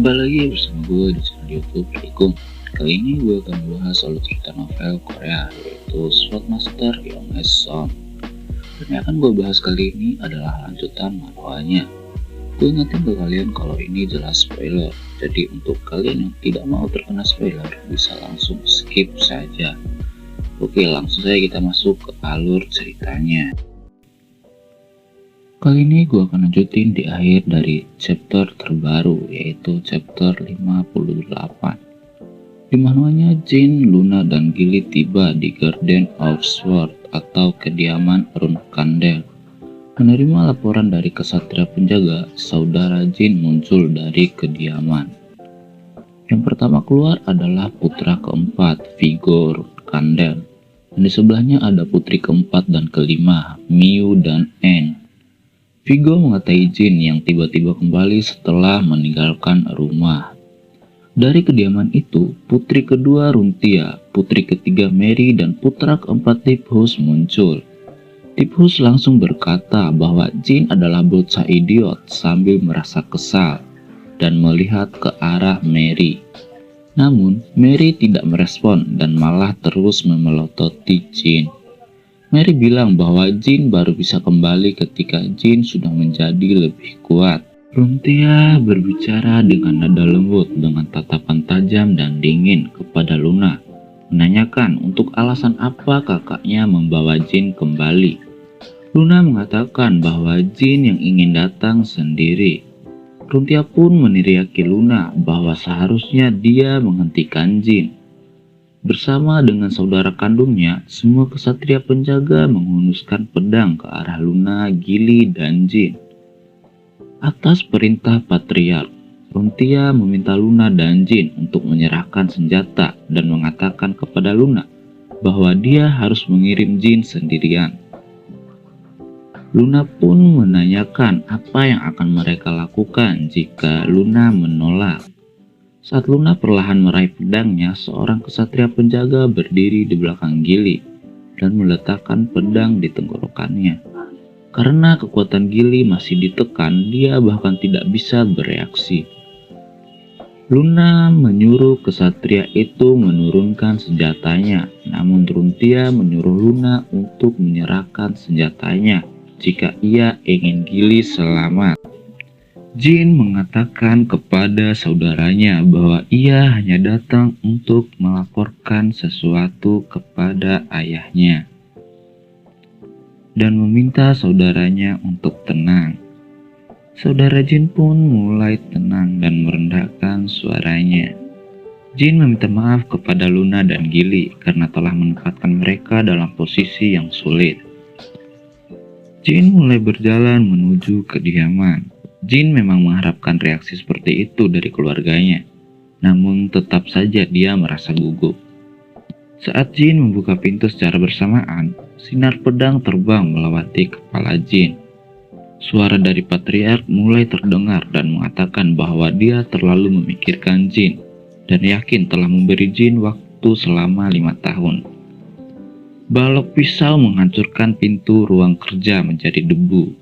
Kembali lagi bersama gue di channel YouTube Rikum. Kali ini gue akan membahas soal cerita novel Korea yaitu Swordmaster Youngest Son. Dan yang akan gue bahas kali ini adalah lanjutan manhwanya. Gue ingetin ke kalian kalau ini jelas spoiler, jadi untuk kalian yang tidak mau terkena spoiler bisa langsung skip saja. Oke, langsung saja kita masuk ke alur ceritanya. Kali ini gue akan lanjutin di akhir dari chapter terbaru, yaitu chapter 58. Di manhwanya Jin, Luna, dan Gilly tiba di Garden of Sword atau kediaman Rune Kandel. Menerima laporan dari kesatria penjaga, saudara Jin muncul dari kediaman. Yang pertama keluar adalah putra keempat, Viggo Rune Kandel. Dan di sebelahnya ada putri keempat dan kelima, Miu dan Anne. Viggo mengatai Jin yang tiba-tiba kembali setelah meninggalkan rumah. Dari kediaman itu, putri kedua Runtia, putri ketiga Mary, dan putra keempat Tiphus muncul. Tiphus langsung berkata bahwa Jin adalah bocah idiot sambil merasa kesal dan melihat ke arah Mary. Namun, Mary tidak merespon dan malah terus memelototi Jin. Mary bilang bahwa Jin baru bisa kembali ketika Jin sudah menjadi lebih kuat. Runtia berbicara dengan nada lembut dengan tatapan tajam dan dingin kepada Luna, menanyakan untuk alasan apa kakaknya membawa Jin kembali. Luna mengatakan bahwa Jin yang ingin datang sendiri. Runtia pun meneriaki Luna bahwa seharusnya dia menghentikan Jin. Bersama dengan saudara kandungnya, semua kesatria penjaga menghunuskan pedang ke arah Luna, Gilly, dan Jin. Atas perintah Patriark, Runtia meminta Luna dan Jin untuk menyerahkan senjata dan mengatakan kepada Luna bahwa dia harus mengirim Jin sendirian. Luna pun menanyakan apa yang akan mereka lakukan jika Luna menolak. Saat Luna perlahan meraih pedangnya, seorang kesatria penjaga berdiri di belakang Gilly dan meletakkan pedang di tenggorokannya. Karena kekuatan Gilly masih ditekan, dia bahkan tidak bisa bereaksi. Luna menyuruh kesatria itu menurunkan senjatanya, namun Runtia menyuruh Luna untuk menyerahkan senjatanya jika ia ingin Gilly selamat. Jin mengatakan kepada saudaranya bahwa ia hanya datang untuk melaporkan sesuatu kepada ayahnya dan meminta saudaranya untuk tenang. Saudara Jin pun mulai tenang dan merendahkan suaranya. Jin meminta maaf kepada Luna dan Gilly karena telah menempatkan mereka dalam posisi yang sulit. Jin mulai berjalan menuju kediaman. Jin memang mengharapkan reaksi seperti itu dari keluarganya, namun tetap saja dia merasa gugup. Saat Jin membuka pintu secara bersamaan, sinar pedang terbang melewati kepala Jin. Suara dari Patriark mulai terdengar dan mengatakan bahwa dia terlalu memikirkan Jin dan yakin telah memberi Jin waktu selama 5 tahun. Balok pisau menghancurkan pintu ruang kerja menjadi debu.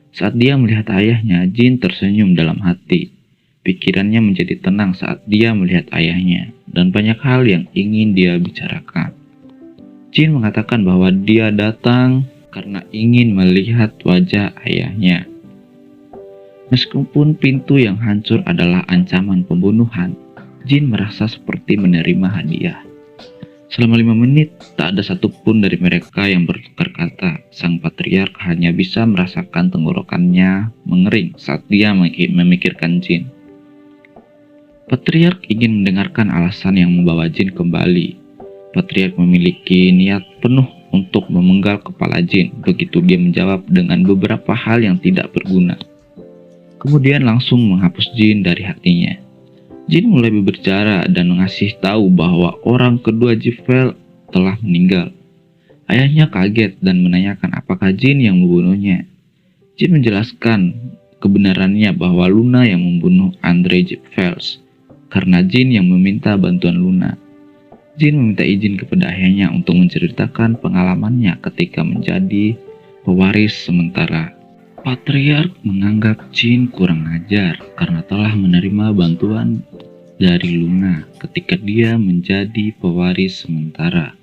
Saat dia melihat ayahnya, Jin tersenyum dalam hati. Pikirannya menjadi tenang saat dia melihat ayahnya, dan banyak hal yang ingin dia bicarakan. Jin mengatakan bahwa dia datang karena ingin melihat wajah ayahnya. Meskipun pintu yang hancur adalah ancaman pembunuhan, Jin merasa seperti menerima hadiah. Selama 5 menit, tak ada satupun dari mereka yang bertukar kata. Sang Patriark hanya bisa merasakan tenggorokannya mengering saat dia memikirkan Jin. Patriark ingin mendengarkan alasan yang membawa Jin kembali. Patriark memiliki niat penuh untuk memenggal kepala Jin, begitu dia menjawab dengan beberapa hal yang tidak berguna. Kemudian langsung menghapus Jin dari hatinya. Jin mulai berbicara dan mengasih tahu bahwa orang kedua Jifel telah meninggal. Ayahnya kaget dan menanyakan apakah Jin yang membunuhnya. Jin menjelaskan kebenarannya bahwa Luna yang membunuh Andre Jifels karena Jin yang meminta bantuan Luna. Jin meminta izin kepada ayahnya untuk menceritakan pengalamannya ketika menjadi pewaris sementara. Patriark menganggap Jin kurang ajar karena telah menerima bantuan dari Luna ketika dia menjadi pewaris sementara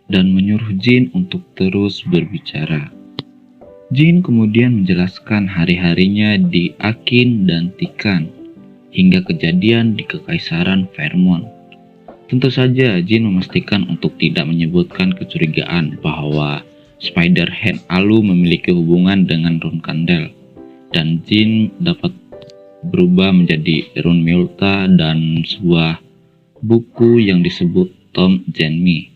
dan menyuruh Jin untuk terus berbicara. Jin kemudian menjelaskan hari-harinya di Akin dan Tikan hingga kejadian di Kekaisaran Vermont. Tentu saja Jin memastikan untuk tidak menyebutkan kecurigaan bahwa Spider-Hand Alu memiliki hubungan dengan Rune Kandel, dan Jin dapat berubah menjadi Rune Mylta dan sebuah buku yang disebut Tom Jenmi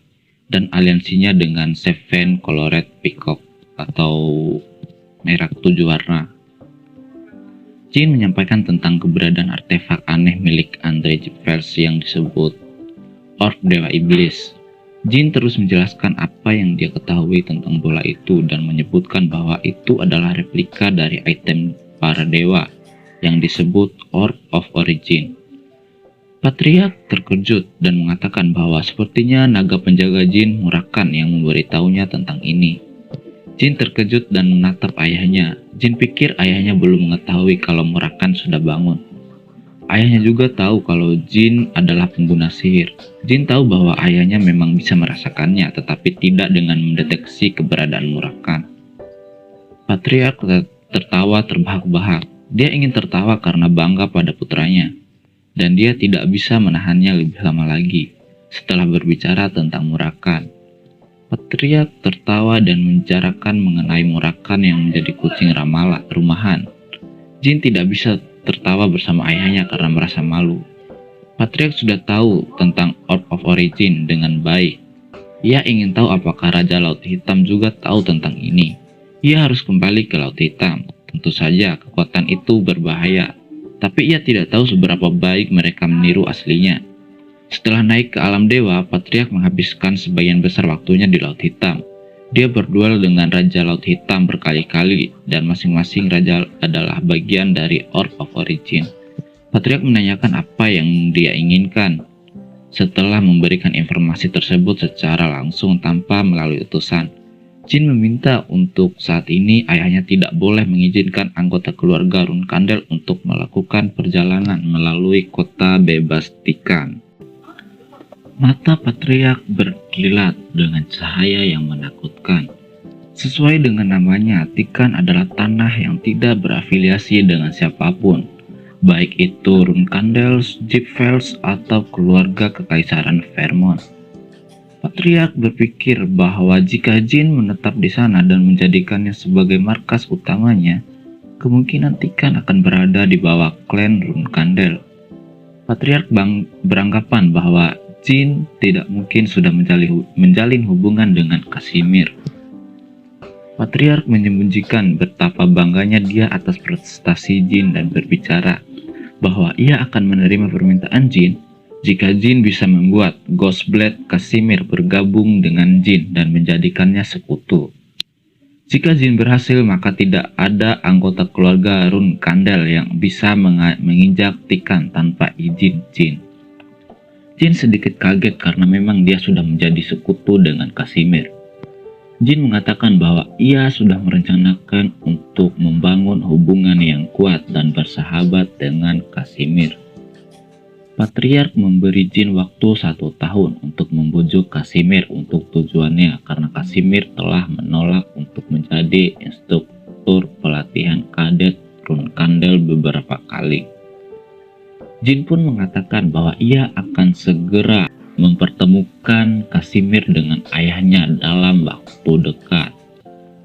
dan aliansinya dengan Seven Colored Peacock atau merah 7 warna. Jin menyampaikan tentang keberadaan artefak aneh milik Andre Gipfels yang disebut Orb Dewa Iblis. Jin terus menjelaskan apa yang dia ketahui tentang bola itu dan menyebutkan bahwa itu adalah replika dari item para dewa yang disebut Orb of Origin. Patriark terkejut dan mengatakan bahwa sepertinya naga penjaga Jin Murakan yang memberitahunya tentang ini. Jin terkejut dan menatap ayahnya. Jin pikir ayahnya belum mengetahui kalau Murakan sudah bangun. Ayahnya juga tahu kalau Jin adalah pengguna sihir. Jin tahu bahwa ayahnya memang bisa merasakannya, tetapi tidak dengan mendeteksi keberadaan Murakan. Patriark tertawa terbahak-bahak. Dia ingin tertawa karena bangga pada putranya, dan dia tidak bisa menahannya lebih lama lagi setelah berbicara tentang Murakan. Patriark tertawa dan membicarakan mengenai Murakan yang menjadi kucing rumahan. Jin tidak bisa tertawa bersama ayahnya karena merasa malu. Patriark sudah tahu tentang Orb of Origin dengan baik. Ia ingin tahu apakah Raja Laut Hitam juga tahu tentang ini. Ia harus kembali ke Laut Hitam. Tentu saja kekuatan itu berbahaya, tapi ia tidak tahu seberapa baik mereka meniru aslinya. Setelah naik ke alam dewa, Patriark menghabiskan sebagian besar waktunya di Laut Hitam. Dia berduel dengan Raja Laut Hitam berkali-kali, dan masing-masing raja adalah bagian dari Orb of Origin. Patriark menanyakan apa yang dia inginkan. Setelah memberikan informasi tersebut secara langsung tanpa melalui utusan, Jin meminta untuk saat ini ayahnya tidak boleh mengizinkan anggota keluarga Rune Kandel untuk melakukan perjalanan melalui kota bebas Tikan. Mata Patriark berkilat dengan cahaya yang menakutkan. Sesuai dengan namanya, Tikan adalah tanah yang tidak berafiliasi dengan siapapun, baik itu Rune Kandel, Gipfels, atau keluarga Kekaisaran Vermont. Patriark berpikir bahwa jika Jin menetap di sana dan menjadikannya sebagai markas utamanya, kemungkinan Tikan akan berada di bawah klan Rune Kandel. Patriark beranggapan bahwa Jin tidak mungkin sudah menjalin hubungan dengan Casimir. Patriark menyembunyikan betapa bangganya dia atas prestasi Jin dan berbicara bahwa ia akan menerima permintaan Jin jika Jin bisa membuat Ghostblade Casimir bergabung dengan Jin dan menjadikannya sekutu. Jika Jin berhasil, maka tidak ada anggota keluarga Rune Kandel yang bisa menginjak Tikan tanpa izin Jin. Jin sedikit kaget karena memang dia sudah menjadi sekutu dengan Casimir. Jin mengatakan bahwa ia sudah merencanakan untuk membangun hubungan yang kuat dan bersahabat dengan Casimir. Patriark memberi Jin waktu 1 tahun untuk membujuk Casimir untuk tujuannya karena Casimir telah menolak untuk menjadi instruktur pelatihan kadet Rune Kandel beberapa kali. Jin pun mengatakan bahwa ia akan segera mempertemukan Casimir dengan ayahnya dalam waktu dekat.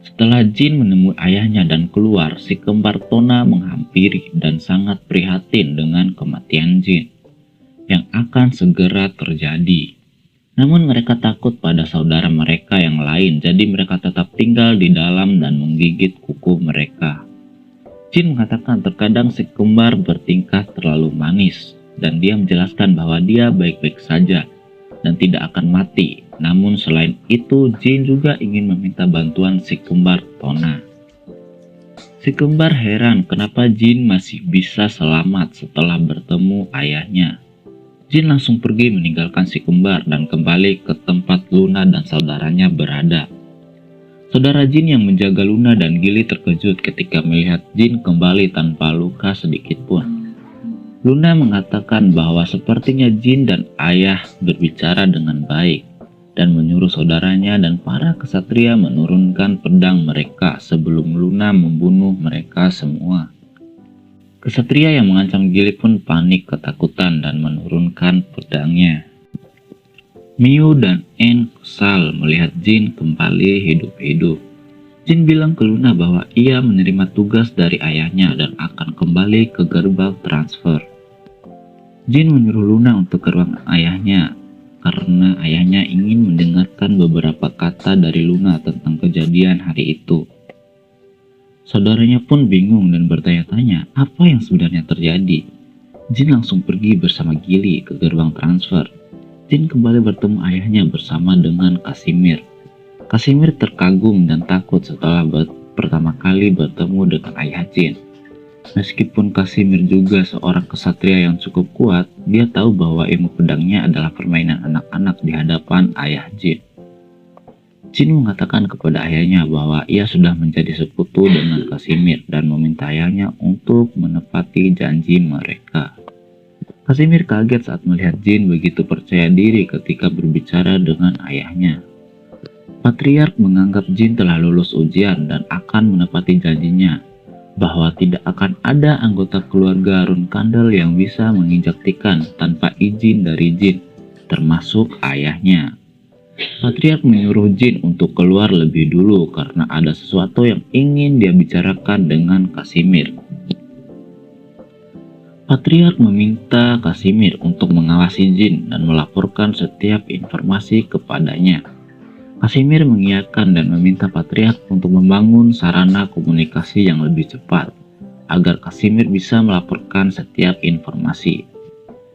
Setelah Jin menemui ayahnya dan keluar, si kembar Tona menghampiri dan sangat prihatin dengan kematian Jin yang akan segera terjadi. Namun mereka takut pada saudara mereka yang lain, jadi mereka tetap tinggal di dalam dan menggigit kuku mereka. Jin mengatakan terkadang si kembar bertingkah terlalu manis, dan dia menjelaskan bahwa dia baik-baik saja dan tidak akan mati. Namun selain itu, Jin juga ingin meminta bantuan si kembar Tona. Si kembar heran kenapa Jin masih bisa selamat setelah bertemu ayahnya. Jin langsung pergi meninggalkan si kembar dan kembali ke tempat Luna dan saudaranya berada. Saudara Jin yang menjaga Luna dan Gili terkejut ketika melihat Jin kembali tanpa luka sedikit pun. Luna mengatakan bahwa sepertinya Jin dan ayah berbicara dengan baik dan menyuruh saudaranya dan para kesatria menurunkan pedang mereka sebelum Luna membunuh mereka semua. Kesatria yang mengancam Gili pun panik ketakutan dan menurunkan pedangnya. Miu dan En kesal melihat Jin kembali hidup-hidup. Jin bilang ke Luna bahwa ia menerima tugas dari ayahnya dan akan kembali ke gerbang transfer. Jin menyuruh Luna untuk ke ruang ayahnya karena ayahnya ingin mendengarkan beberapa kata dari Luna tentang kejadian hari itu. Saudaranya pun bingung dan bertanya-tanya apa yang sebenarnya terjadi. Jin langsung pergi bersama Gili ke gerbang transfer. Jin kembali bertemu ayahnya bersama dengan Casimir. Casimir terkagum dan takut setelah pertama kali bertemu dengan ayah Jin. Meskipun Casimir juga seorang kesatria yang cukup kuat, dia tahu bahwa ilmu pedangnya adalah permainan anak-anak di hadapan ayah Jin. Jin mengatakan kepada ayahnya bahwa ia sudah menjadi sekutu dengan Casimir dan meminta ayahnya untuk menepati janji mereka. Casimir kaget saat melihat Jin begitu percaya diri ketika berbicara dengan ayahnya. Patriark menganggap Jin telah lulus ujian dan akan menepati janjinya bahwa tidak akan ada anggota keluarga Runkandel yang bisa menginjak Tikan tanpa izin dari Jin, termasuk ayahnya. Patriark menyuruh Jin untuk keluar lebih dulu karena ada sesuatu yang ingin dia bicarakan dengan Casimir. Patriark meminta Casimir untuk mengawasi Jin dan melaporkan setiap informasi kepadanya. Casimir mengiyakan dan meminta Patriark untuk membangun sarana komunikasi yang lebih cepat agar Casimir bisa melaporkan setiap informasi.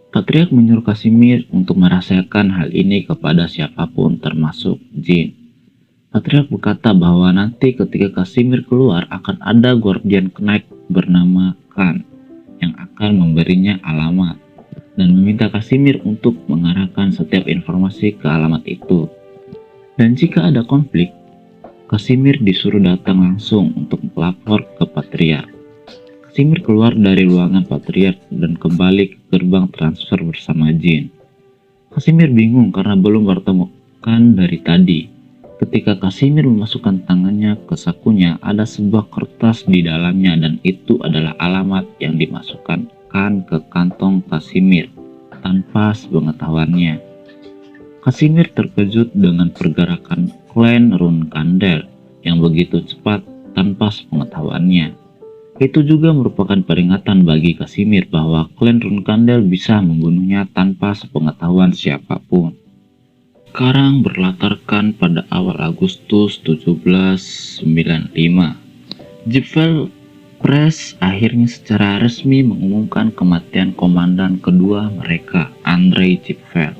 Patriark menyuruh Casimir untuk merahasiakan hal ini kepada siapapun termasuk Jin. Patriark berkata bahwa nanti ketika Casimir keluar akan ada Guardian Knight bernama Khan yang akan memberinya alamat dan meminta Casimir untuk mengarahkan setiap informasi ke alamat itu. Dan jika ada konflik, Casimir disuruh datang langsung untuk melapor ke Patriark. Casimir keluar dari ruangan Patriark dan kembali ke gerbang transfer bersama Jin. Casimir bingung karena belum bertemukan dari tadi. Ketika Casimir memasukkan tangannya ke sakunya, ada sebuah kertas di dalamnya dan itu adalah alamat yang dimasukkan ke kantong Casimir tanpa sepengetahuannya. Casimir terkejut dengan pergerakan klan Runkandel yang begitu cepat tanpa sepengetahuannya. Itu juga merupakan peringatan bagi Casimir bahwa klan Runkandel bisa membunuhnya tanpa sepengetahuan siapapun. Sekarang berlatarkan pada awal Agustus 1795. Jipvel Press akhirnya secara resmi mengumumkan kematian komandan kedua mereka, Andrei Jipvel,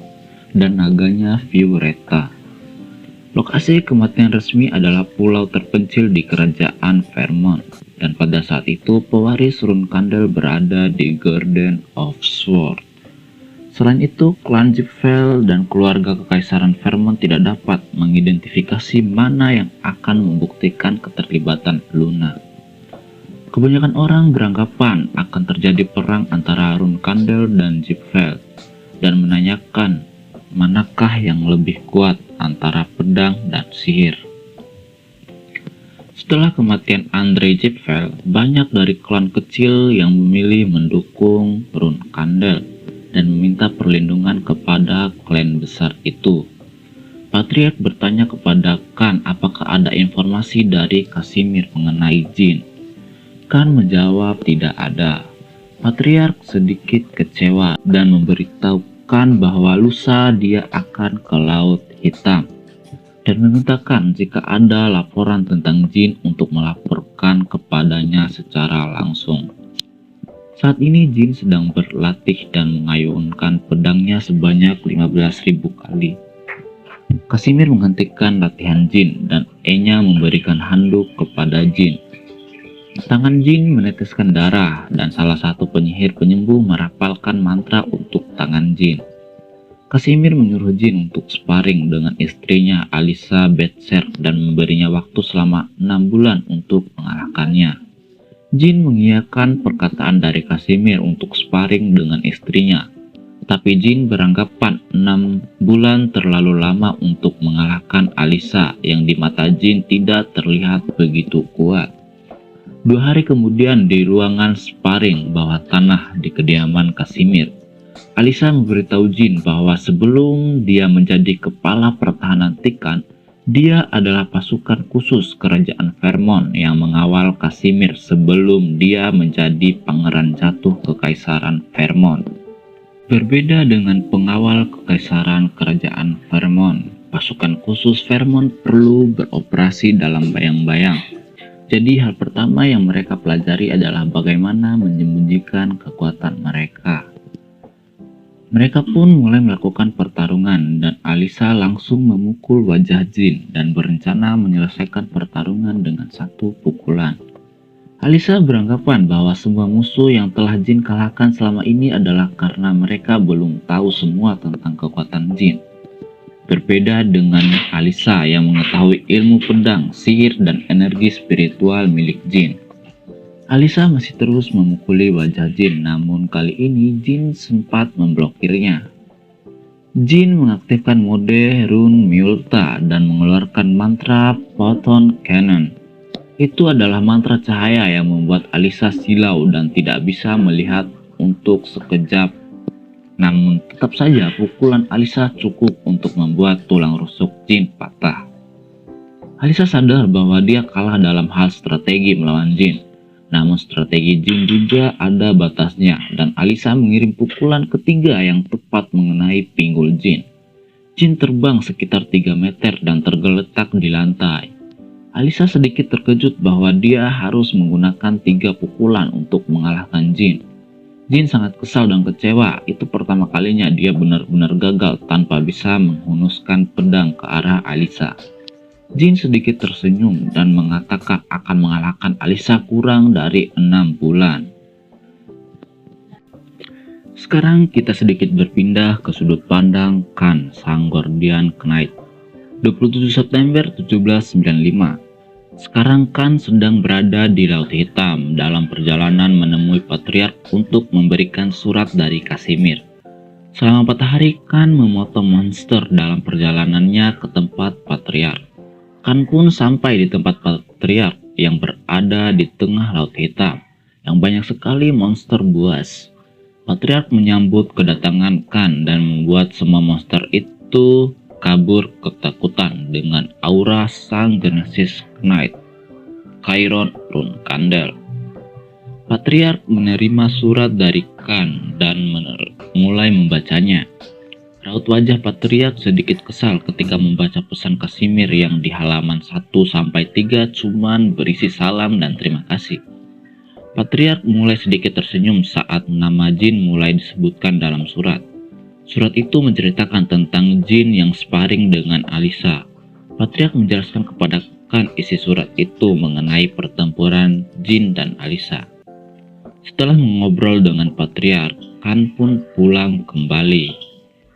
dan naganya Violetta. Lokasi kematian resmi adalah pulau terpencil di kerajaan Vermont, dan pada saat itu pewaris Runkandel berada di Garden of Swords. Selain itu, klan Jipvel dan keluarga kekaisaran Vermont tidak dapat mengidentifikasi mana yang akan membuktikan keterlibatan Luna. Kebanyakan orang beranggapan akan terjadi perang antara Runkandel dan Jipvel dan menanyakan manakah yang lebih kuat antara pedang dan sihir. Setelah kematian Andrei Jipvel, banyak dari klan kecil yang memilih mendukung Runkandel dan meminta perlindungan kepada klan besar itu. Patriark bertanya kepada Khan apakah ada informasi dari Casimir mengenai Jin. Khan menjawab tidak ada. Patriark sedikit kecewa dan memberitahu Khan bahwa lusa dia akan ke Laut Hitam dan memintakan jika ada laporan tentang Jin untuk melaporkan kepadanya secara langsung. Saat ini Jin sedang berlatih dan mengayunkan pedangnya sebanyak 15.000 kali. Casimir menghentikan latihan Jin dan E-nya memberikan handuk kepada Jin. Tangan Jin meneteskan darah dan salah satu penyihir penyembuh merapalkan mantra untuk tangan Jin. Casimir menyuruh Jin untuk sparring dengan istrinya Alyssa Betser dan memberinya waktu selama 6 bulan untuk mengalahkannya. Jin mengiyakan perkataan dari Casimir untuk sparring dengan istrinya, tapi Jin beranggapan 6 bulan terlalu lama untuk mengalahkan Alyssa yang di mata Jin tidak terlihat begitu kuat. 2 hari kemudian di ruangan sparring bawah tanah di kediaman Casimir, Alyssa memberitahu Jin bahwa sebelum dia menjadi kepala pertahanan Tikan, dia adalah pasukan khusus kerajaan Vermont yang mengawal Casimir sebelum dia menjadi pangeran jatuh kekaisaran Vermont. Berbeda dengan pengawal kekaisaran kerajaan Vermont, pasukan khusus Vermont perlu beroperasi dalam bayang-bayang. Jadi hal pertama yang mereka pelajari adalah bagaimana menyembunyikan kekuatan mereka. Mereka pun mulai melakukan pertarungan dan Alyssa langsung memukul wajah Jin dan berencana menyelesaikan pertarungan dengan 1 pukulan. Alyssa beranggapan bahwa semua musuh yang telah Jin kalahkan selama ini adalah karena mereka belum tahu semua tentang kekuatan Jin. Berbeda dengan Alyssa yang mengetahui ilmu pedang, sihir, dan energi spiritual milik Jin. Alyssa masih terus memukuli wajah Jin, namun kali ini Jin sempat memblokirnya. Jin mengaktifkan mode Rune Multa dan mengeluarkan mantra Photon Cannon. Itu adalah mantra cahaya yang membuat Alyssa silau dan tidak bisa melihat untuk sekejap. Namun tetap saja pukulan Alyssa cukup untuk membuat tulang rusuk Jin patah. Alyssa sadar bahwa dia kalah dalam hal strategi melawan Jin. Namun strategi Jin juga ada batasnya dan Alyssa mengirim pukulan ketiga yang tepat mengenai pinggul Jin. Jin terbang sekitar 3 meter dan tergeletak di lantai. Alyssa sedikit terkejut bahwa dia harus menggunakan 3 pukulan untuk mengalahkan Jin. Jin sangat kesal dan kecewa, itu pertama kalinya dia benar-benar gagal tanpa bisa menghunuskan pedang ke arah Alyssa. Jin sedikit tersenyum dan mengatakan akan mengalahkan Alyssa kurang dari 6 bulan. Sekarang kita sedikit berpindah ke sudut pandang Khan, sang Guardian Knight. 27 September 1795. Sekarang Khan sedang berada di Laut Hitam dalam perjalanan menemui Patriark untuk memberikan surat dari Casimir. Selama 4 hari Khan memotong monster dalam perjalanannya ke tempat Patriark. Khan pun sampai di tempat Patriark yang berada di tengah Laut Hitam, yang banyak sekali monster buas. Patriark menyambut kedatangan Khan dan membuat semua monster itu kabur ketakutan dengan aura sang Genesis Knight, Chiron Rune Candle. Patriark menerima surat dari Khan dan mulai membacanya. Raut wajah Patriark sedikit kesal ketika membaca pesan Casimir yang di halaman 1-3 cuman berisi salam dan terima kasih. Patriark mulai sedikit tersenyum saat nama Jin mulai disebutkan dalam surat. Surat itu menceritakan tentang Jin yang sparring dengan Alyssa. Patriark menjelaskan kepada Khan isi surat itu mengenai pertempuran Jin dan Alyssa. Setelah mengobrol dengan Patriark, Khan pun pulang kembali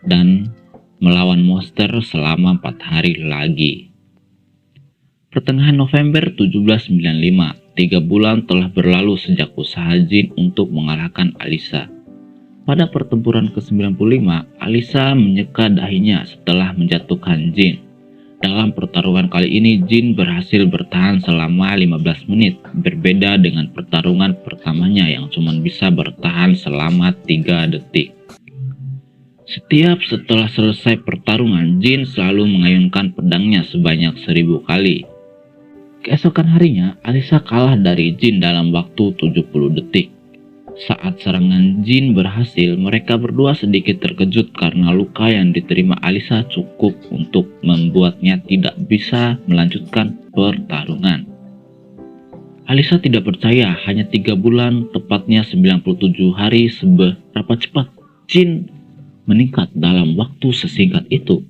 dan melawan monster selama 4 hari lagi. Pertengahan November 1795, 3 bulan telah berlalu sejak usaha Jin untuk mengalahkan Alyssa. Pada pertempuran ke-95, Alyssa menyeka dahinya setelah menjatuhkan Jin. Dalam pertarungan kali ini, Jin berhasil bertahan selama 15 menit, berbeda dengan pertarungan pertamanya yang cuma bisa bertahan selama 3 detik. Setiap setelah selesai pertarungan, Jin selalu mengayunkan pedangnya sebanyak 1000 kali. Keesokan harinya, Alyssa kalah dari Jin dalam waktu 70 detik. Saat serangan Jin berhasil, mereka berdua sedikit terkejut karena luka yang diterima Alyssa cukup untuk membuatnya tidak bisa melanjutkan pertarungan. Alyssa tidak percaya hanya 3 bulan, tepatnya 97 hari, seberapa cepat Jin meningkat dalam waktu sesingkat itu.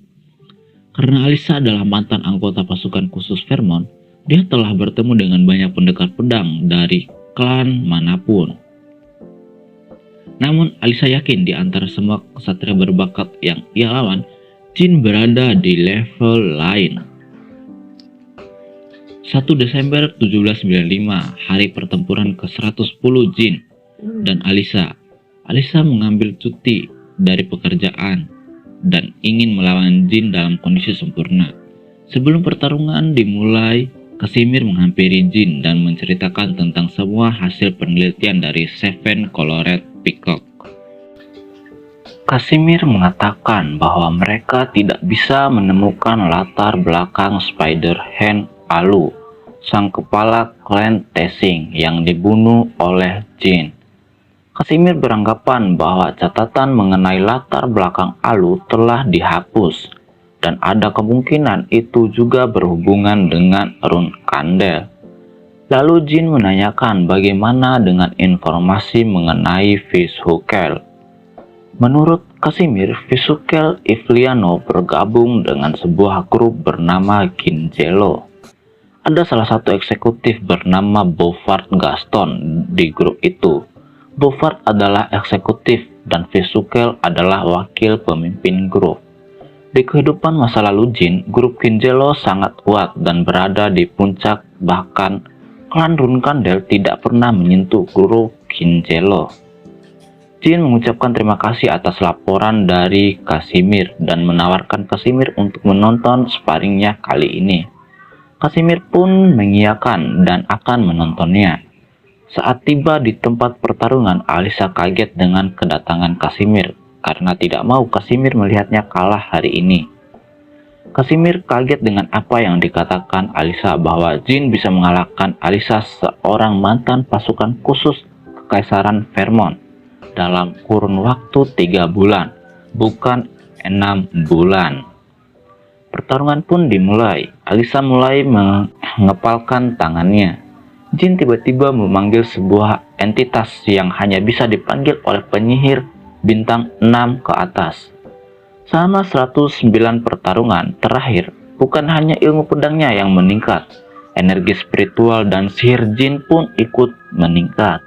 Karena Alyssa adalah mantan anggota pasukan khusus Vermont, dia telah bertemu dengan banyak pendekar pedang dari klan manapun. Namun Alisa yakin di antara semua kesatria berbakat yang ia lawan, Jin berada di level lain. 1 Desember 1795, hari pertempuran ke-110 Jin dan Alisa. Alisa mengambil cuti dari pekerjaan dan ingin melawan Jin dalam kondisi sempurna. Sebelum pertarungan dimulai, Casimir menghampiri Jin dan menceritakan tentang semua hasil penelitian dari Seven Colored Peacock. Casimir mengatakan bahwa mereka tidak bisa menemukan latar belakang Spider-Hand Alu, sang kepala klan Tessing yang dibunuh oleh Jin. Casimir beranggapan bahwa catatan mengenai latar belakang Alu telah dihapus, dan ada kemungkinan itu juga berhubungan dengan rune Kandel. Lalu Jin menanyakan bagaimana dengan informasi mengenai Visukel. Menurut Casimir, Visukel Ivliano bergabung dengan sebuah grup bernama Gingelo. Ada salah satu eksekutif bernama Bovard Gaston di grup itu. Bovard adalah eksekutif dan Visukel adalah wakil pemimpin grup. Di kehidupan masa lalu Jin, grup Gingelo sangat kuat dan berada di puncak, bahkan klan Rune Kandel tidak pernah menyentuh grup Gingelo. Jin mengucapkan terima kasih atas laporan dari Casimir dan menawarkan Casimir untuk menonton sparringnya kali ini. Casimir pun mengiyakan dan akan menontonnya. Saat tiba di tempat pertarungan, Alisa kaget dengan kedatangan Casimir karena tidak mau Casimir melihatnya kalah hari ini. Casimir kaget dengan apa yang dikatakan Alisa bahwa Jin bisa mengalahkan Alisa, seorang mantan pasukan khusus Kekaisaran Vermont, dalam kurun waktu 3 bulan, bukan 6 bulan. Pertarungan pun dimulai. Alisa mulai mengepalkan tangannya. Jin tiba-tiba memanggil sebuah entitas yang hanya bisa dipanggil oleh penyihir bintang 6 ke atas. Selama 109 pertarungan terakhir, bukan hanya ilmu pedangnya yang meningkat, energi spiritual dan sihir Jin pun ikut meningkat.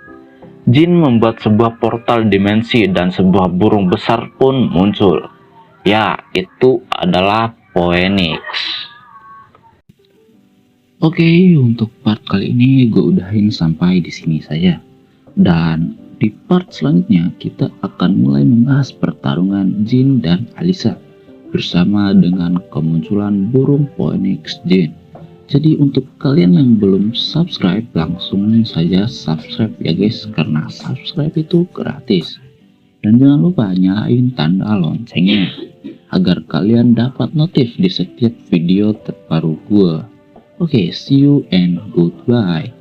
Jin membuat sebuah portal dimensi dan sebuah burung besar pun muncul. Ya, itu adalah Phoenix. Oke, untuk part kali ini gue udahin sampai di sini saja. Dan di part selanjutnya kita akan mulai membahas pertarungan Jin dan Alisa bersama dengan kemunculan burung Phoenix Jin. Jadi untuk kalian yang belum subscribe, langsung saja subscribe ya guys, karena subscribe itu gratis. Dan jangan lupa nyalain tanda loncengnya agar kalian dapat notif di setiap video terbaru gue. Oke, see you and goodbye.